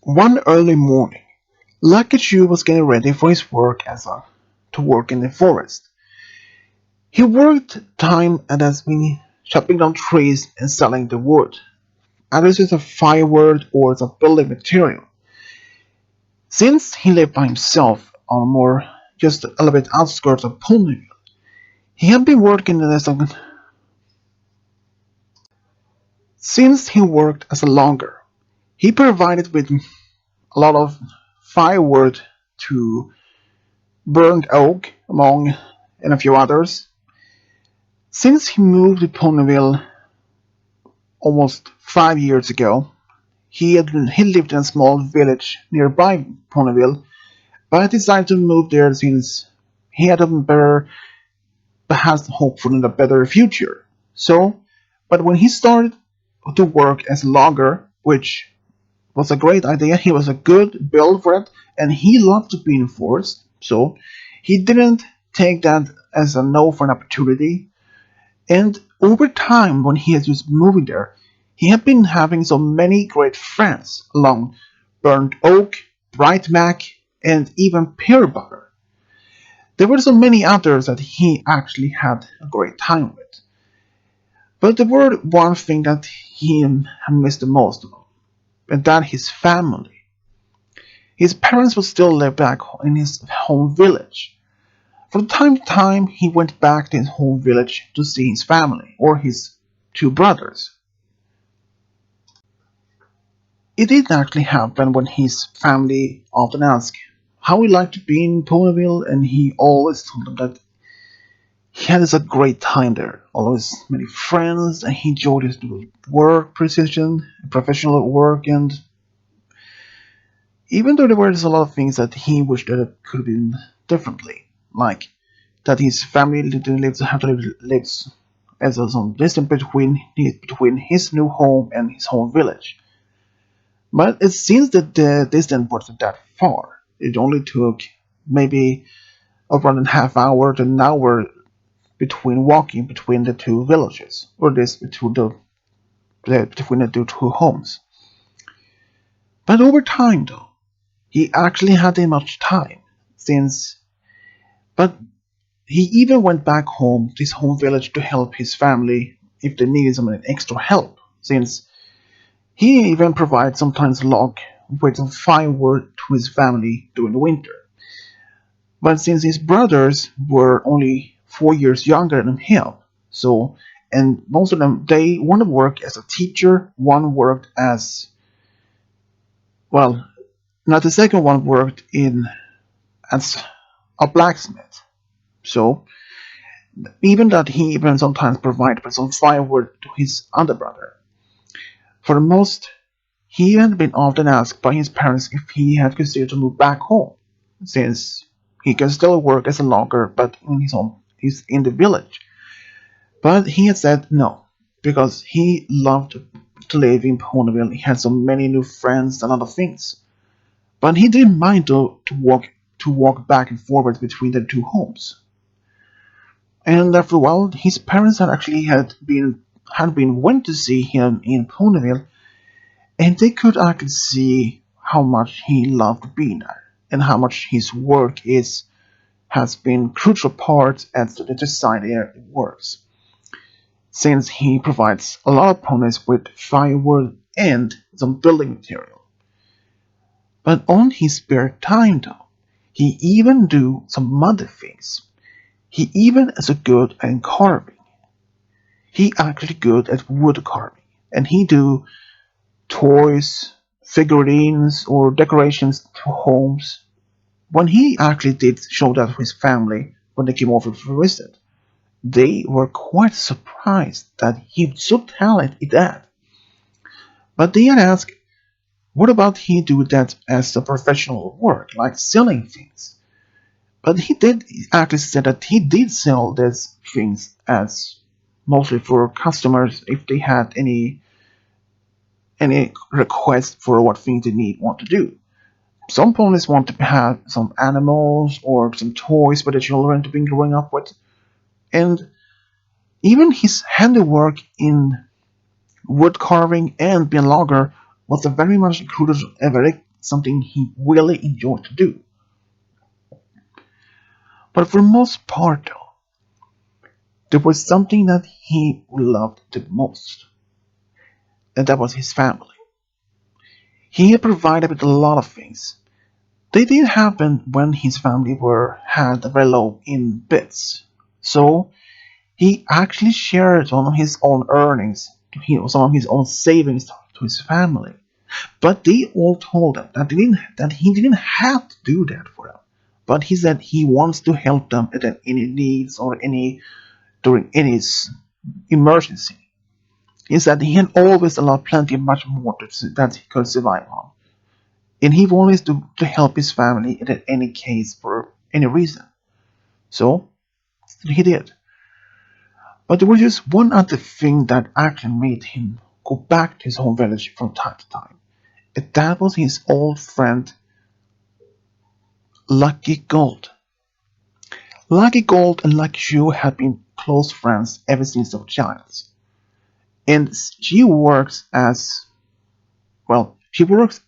One early morning, Lucky Chu was getting ready for his work to work in the forest. He worked time and has been chopping down trees and selling the wood, either as a firewood or as a building material. Since he lived by himself on more just a little bit outskirts of Ponyville, he had been working as a since he worked as a logger. He provided with a lot of firewood to burned oak, among and a few others. Since he moved to Ponyville almost 5 years ago, he lived in a small village nearby Ponyville, but decided to move there since he had a better, perhaps hopeful in a better future. So, but when he started to work as a logger, which was a great idea, he was a good build for it, and he loved to be in forest, so he didn't take that as a no for an opportunity. And over time, when he had just moving there, he had been having so many great friends along Burnt Oak, Bright Mac, and even Pear Butter. There were so many others that he actually had a great time with. But there were one thing that he had missed the most of, and that his family. His parents would still live back in his home village. From time to time, he went back to his home village to see his family, or his two brothers. It did actually happen when his family often asked how he liked to be in Ponyville, and he always told them that he had a great time there. Always many friends, and he enjoyed his work, precision, professional work, and even though there were a lot of things that he wished that it could have been differently, like that his family lives as a some distance between his new home and his home village. But it seems that the distance wasn't that far. It only took maybe around a half hour to an hour between walking between the two villages, or this between the two homes. But over time, though, he actually had that much time since. But he even went back home to his home village to help his family if they needed some extra help, since he even provides sometimes log with some firewood to his family during the winter. But since his brothers were only 4 years younger than him, so and most of them they one worked as a teacher, one worked as well, not the second one worked in as a blacksmith. So even that he even sometimes provided with some firewood to his other brother. For the most, he had been often asked by his parents if he had considered to move back home, since he can still work as a logger, but in his home, he's in the village. But he had said no, because he loved to live in Ponyville. He had so many new friends and other things. But he didn't mind to walk back and forward between the two homes. And after a while, his parents had been went to see him in Ponyville, and they could actually see how much he loved being there, and how much his work is has been crucial part as to the design area it works, since he provides a lot of ponies with firewood and some building material. But on his spare time though, he even do some other things. He even is a good at carving. He actually good at wood carving, and he do toys, figurines, or decorations to homes. When he actually did show that to his family when they came over for a visit, they were quite surprised that he's so talented at that. But they had asked, what about he do that as a professional work, like selling things? But he did actually say that he did sell these things as mostly for customers if they had any requests for what things they want to do. Some ponies want to have some animals or some toys for the children to be growing up with, and even his handiwork in wood carving and being a logger was a very much included, a very something he really enjoyed to do. But for the most part, though, there was something that he loved the most, and that was his family. He had provided with a lot of things. They did happen when his family were had very low in bits. So he actually shared some of his own earnings, some of his own savings to his family. But they all told him that he didn't have to do that for them. But he said he wants to help them at any needs or any during any emergency. He said he had always allowed plenty much more that he could survive on. And he wanted to help his family in any case for any reason. So he did. But there was just one other thing that actually made him go back to his home village from time to time. And that was his old friend Lucky Gold. Lucky Gold and Lucky Shoe had been close friends ever since they were child. And she works as well, she works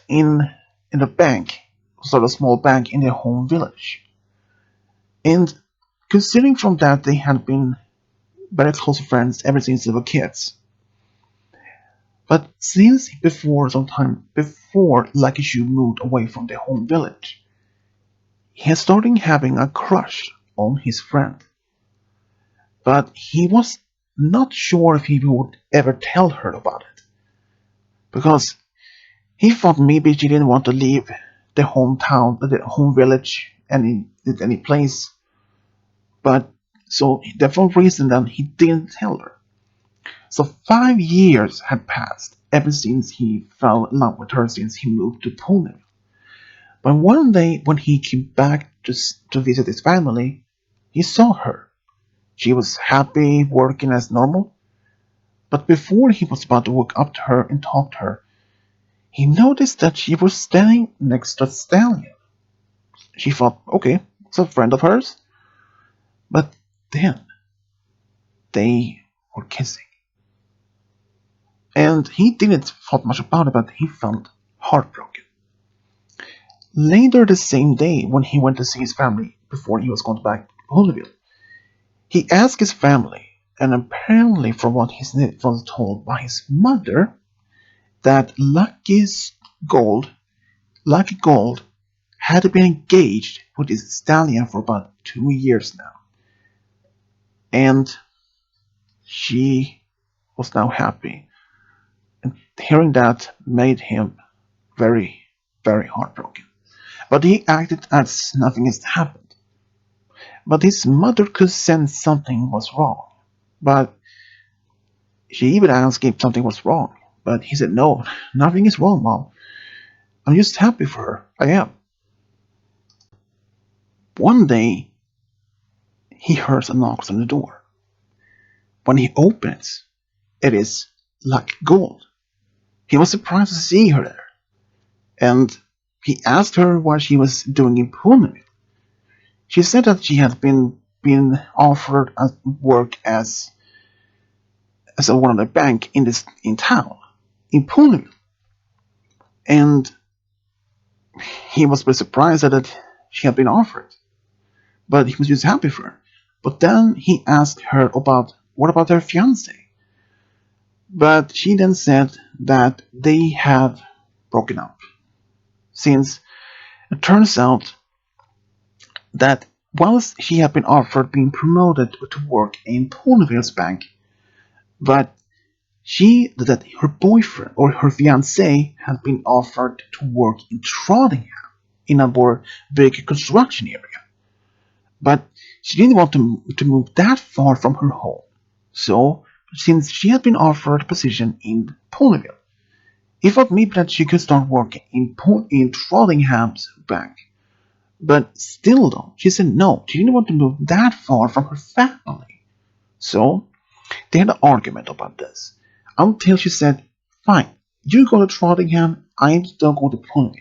in a bank, sort of small bank in their home village. And considering from that they had been very close friends ever since they were kids. But since some time before Lucky Shoe moved away from their home village, he had started having a crush on his friend. But he was not sure if he would ever tell her about it. Because he thought maybe she didn't want to leave the hometown, the home village, any place. But so that's one reason that he didn't tell her. So 5 years had passed ever since he fell in love with her since he moved to Pune. But one day when he came back to visit his family, he saw her. She was happy, working as normal. But before he was about to walk up to her and talk to her, he noticed that she was standing next to Stallion. She thought, okay, it's a friend of hers. But then they were kissing. And he didn't thought much about it, but he felt heartbroken. Later the same day, when he went to see his family before he was going back to Bonneville, he asked his family, and apparently from what he was told by his mother, that Lucky Gold had been engaged with his stallion for about 2 years now. And she was now happy. And hearing that made him very, very heartbroken. But he acted as nothing had happened. But his mother could sense something was wrong. But she even asked if something was wrong. But he said, no, nothing is wrong, Mom. I'm just happy for her. I am. One day, he hears a knock on the door. When he opens, it is Lucky Gold. He was surprised to see her there. And he asked her what she was doing in Pune. She said that she had been offered work as a one of the bank in town in Pune, and he was very surprised that she had been offered, but he was just happy for her. But then he asked her about what about her fiance, but she then said that they have broken up, since it turns out that whilst she had been offered being promoted to work in Ponneville's bank, but that her boyfriend or her fiance had been offered to work in Trondheim in a more big construction area. But she didn't want to move that far from her home. So, since she had been offered a position in Ponyville, he thought maybe that she could start working in Trondheim's bank. But still, though, she said no, she didn't want to move that far from her family. So, they had an argument about this until she said, fine, you go to Trondheim, I don't go to Pune.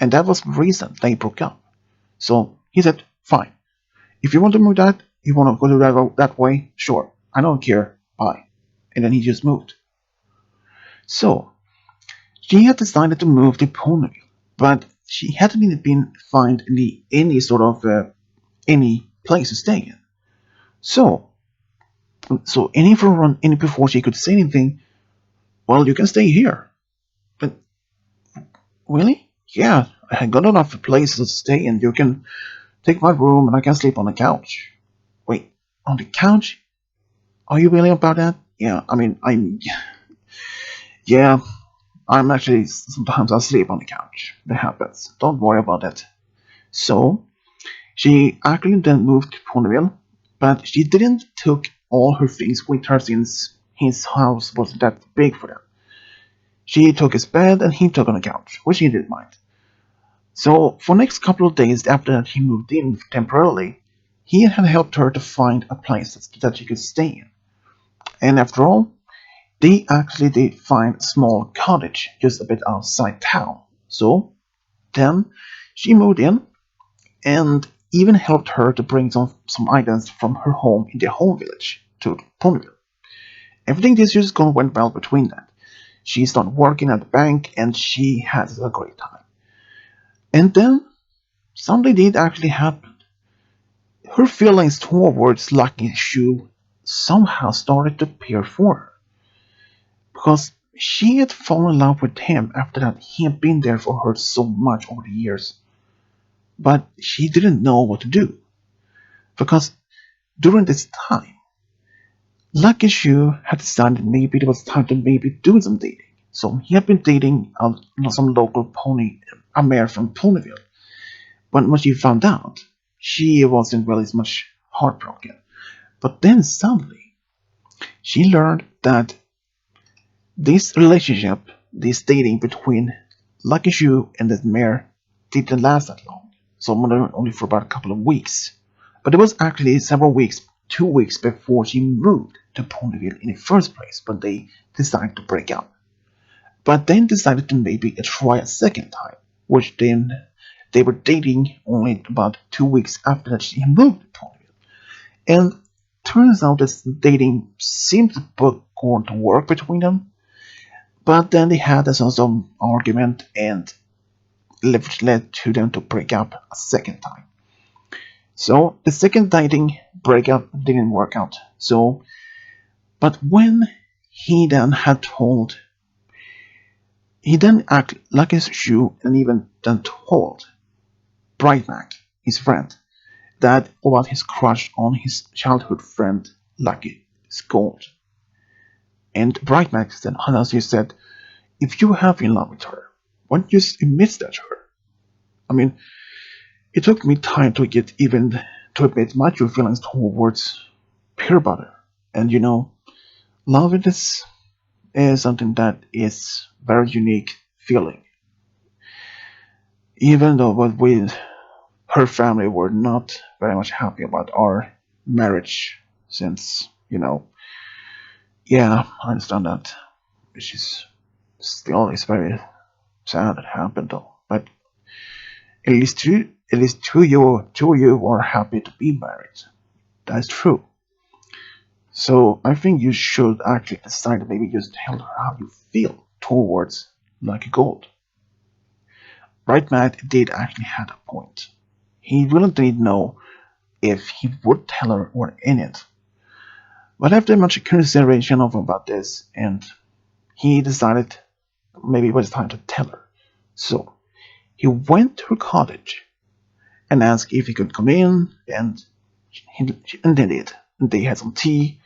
And that was the reason they broke up. So he said, fine, if you want to move that, you want to go that way, sure, I don't care, bye. And then he just moved. So She had decided to move to Ponyville, but she hadn't been find any sort of any place to stay in. So, any before she could say anything, well, you can stay here. But really? Yeah, I got enough places to stay in. You can take my room and I can sleep on the couch. Wait, on the couch? Are you really about that? Yeah, I mean, yeah, I'm actually, sometimes I sleep on the couch. That happens. Don't worry about it. So, she actually then moved to Ponyville, but she didn't took all her things with her since his house wasn't that big for them. She took his bed and he took on the couch, which he didn't mind. So for the next couple of days after that he moved in temporarily, he had helped her to find a place that she could stay in. And after all, they actually did find a small cottage just a bit outside town. So then she moved in and even helped her to bring some items from her home in the home village to Ponyville. Everything this just went well between them. She started working at the bank and she had a great time. And then something did actually happen. Her feelings towards Lucky Shoe somehow started to appear for her. Because she had fallen in love with him after that he had been there for her so much over the years. But she didn't know what to do. Because during this time, Lucky Shoe had decided maybe it was time to maybe do some dating. So he had been dating some local pony, a mare from Ponyville. But when she found out, she wasn't really as much heartbroken. But then suddenly, she learned that this relationship, this dating between Lucky Shoe and that mare, didn't last that long. So only for about a couple of weeks. But it was actually several weeks, 2 weeks before she moved to Ponyville in the first place when they decided to break up. But then decided to maybe try a second time, which then they were dating only about 2 weeks after that she moved to Ponyville. And turns out that dating seemed to go to work between them, but then they had some argument and led to them to break up a second time. So the second dating breakup didn't work out. So, but when he then had told, he then acted like his shoe and even then told Brightback, his friend, that about his crush on his childhood friend Lucky Scold. And Brightback then honestly said, if you have in love with her, why don't you admit that to her? I mean, it took me time to get even to admit my true feelings towards peer butter. And love is something that is very unique feeling. Even though what we her family were not very much happy about our marriage since, yeah, I understand that. Which is still is very sad it happened though. But at least two of you are happy to be married. That's true. So I think you should actually decide to maybe just tell her how you feel towards Lucky Gold. Bright Matt did actually have a point. He really didn't know if he would tell her or in it. But after much consideration of about this, and he decided maybe it was time to tell her. So he went to her cottage and asked if he could come in, and they did. And they had some tea.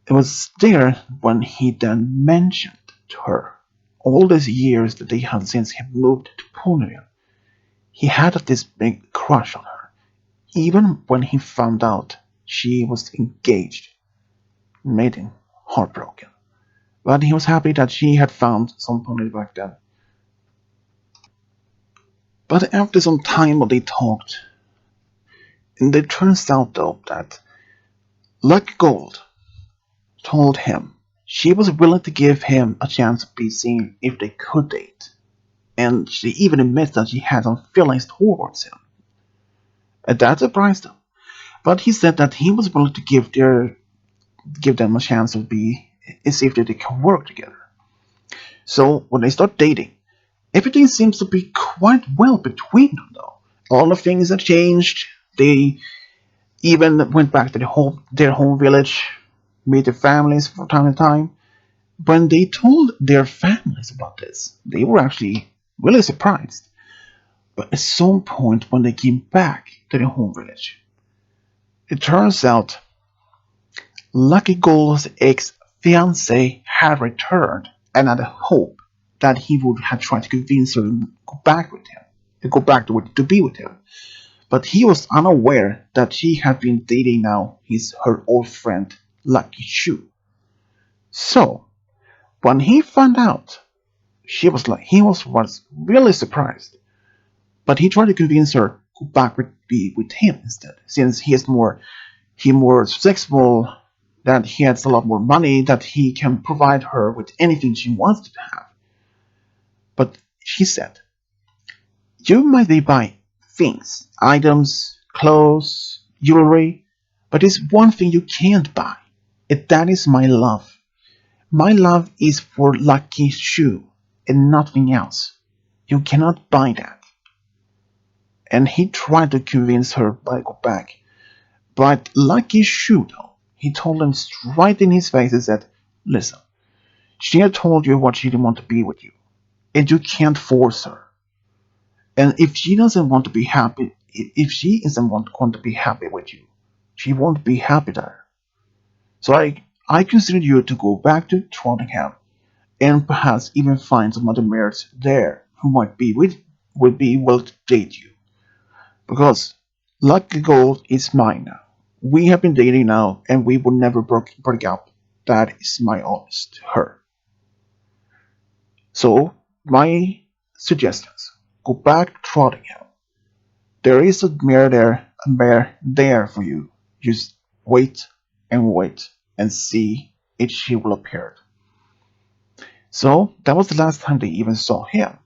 It was there when he then mentioned to her all these years that they had since he moved to Pune. He had this big crush on her, even when he found out she was engaged. It made him heartbroken. But he was happy that she had found some pony back then. But after some time they talked, and it turns out though that Lucky Gold told him she was willing to give him a chance to be seen if they could date. And she even admits that she had some feelings towards him. And that surprised him. But he said that he was willing to give them a chance to be, see if they can work together. So when they start dating, everything seems to be quite well between them, though. All the things have changed. They even went back to their home village, meet their families from time to time. When they told their families about this, they were actually really surprised. But at some point, when they came back to their home village, it turns out Lucky Gold's ex-fiancée had returned and had hope that he would have tried to convince her to go back with him, to be with him. But he was unaware that she had been dating now her old friend Lucky Shoe. So when he found out, he was really surprised. But he tried to convince her to go back be with him instead, since he more successful, that he has a lot more money, that he can provide her with anything she wants to have. But she said, "You might be buying things, items, clothes, jewelry, but there's one thing you can't buy, and that is my love. My love is for Lucky Shoe and nothing else. You cannot buy that." And he tried to convince her to go back. But Lucky Shoe, though, he told him straight in his face and said, "Listen, she had told you what she didn't want to be with you, and you can't force her. And if she doesn't want to be happy, if she isn't want to be happy with you, she won't be happy there. So I consider you to go back to Trondheim and perhaps even find some other mares there who would be willing to date you. Because Lucky Gold is mine now. We have been dating now, and we will never break up. That is my honest to her. So my suggestions: go back to Trondheim. There is a mare there for you. Just wait and see if she will appear." So that was the last time they even saw him.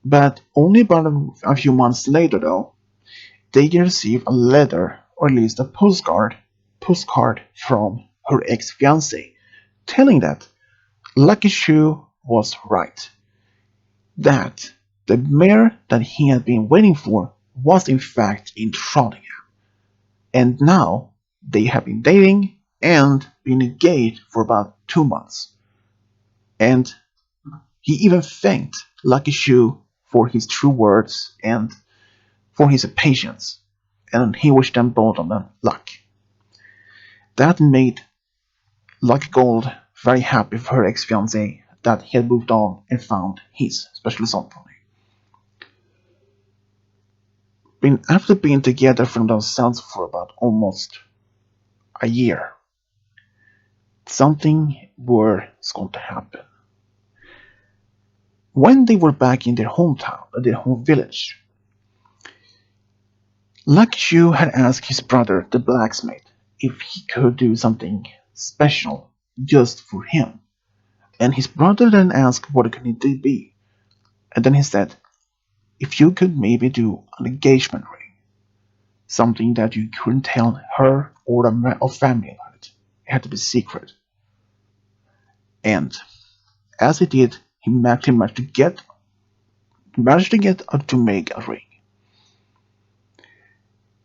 But only about a few months later, though, they received a letter, or at least a postcard from her ex-fiancé, telling that Lucky Shoe was right. That the mare that he had been waiting for was in fact in Trondheim. And now they have been dating and been engaged for about 2 months. And he even thanked Lucky Shoe for his true words and for his patience, and he wished them both on the luck. That made Lucky Gold very happy for her ex-fiancé that he had moved on and found his special someone. After being together from themselves for about almost a year, something was going to happen. When they were back in their hometown, their home village, Lucky Shoe had asked his brother, the blacksmith, if he could do something special just for him. And his brother then asked what could it be. And then he said, "If you could maybe do an engagement ring, something that you couldn't tell her or family about it. It had to be secret." And as he did, he managed to get to make a ring.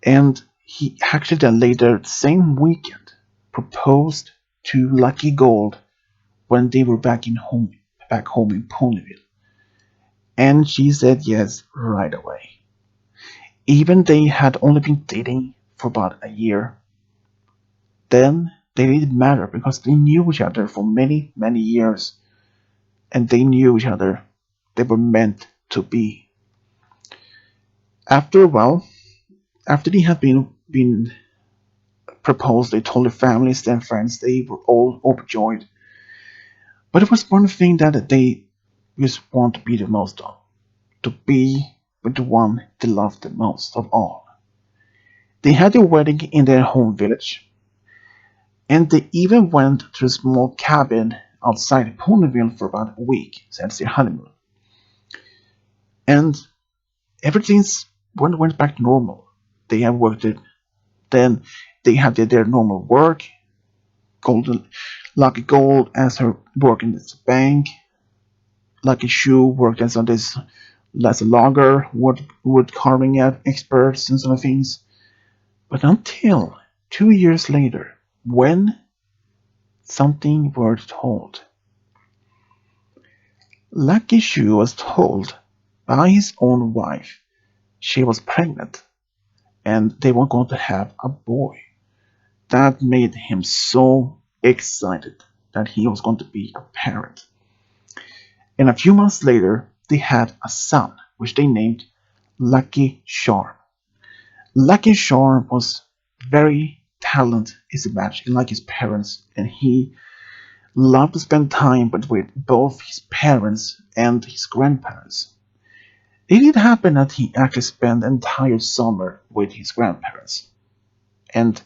And he actually then later, the same weekend, proposed to Lucky Gold when they were back home in Ponyville. And she said yes right away. Even they had only been dating for about a year, then they didn't matter because they knew each other for many, many years, and they knew each other. They were meant to be. After a while, after they had been proposed, they told their families and friends. They were all overjoyed. But it was one thing that they just want to be the most of, to be with the one they loved the most of all. They had their wedding in their home village, and they even went to a small cabin outside Ponyville for about a week since their honeymoon. And everything went back to normal. They had worked it, then they had their normal work. Golden Lucky Gold as her work in the bank, Lucky Shoe worked as a logger, wood carving expert, and sort of things. But until 2 years later, when something was told, Lucky Shoe was told by his own wife she was pregnant and they were going to have a boy. That made him so excited that he was going to be a parent. And a few months later, they had a son, which they named Lucky Charm. Lucky Charm was very talented as a match, like his parents, and he loved to spend time with both his parents and his grandparents. It did happen that he actually spent the entire summer with his grandparents. And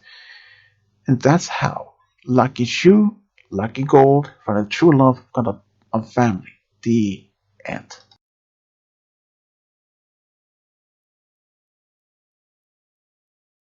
and that's how Lucky Shoe, Lucky Gold, for a true love got a family. The end.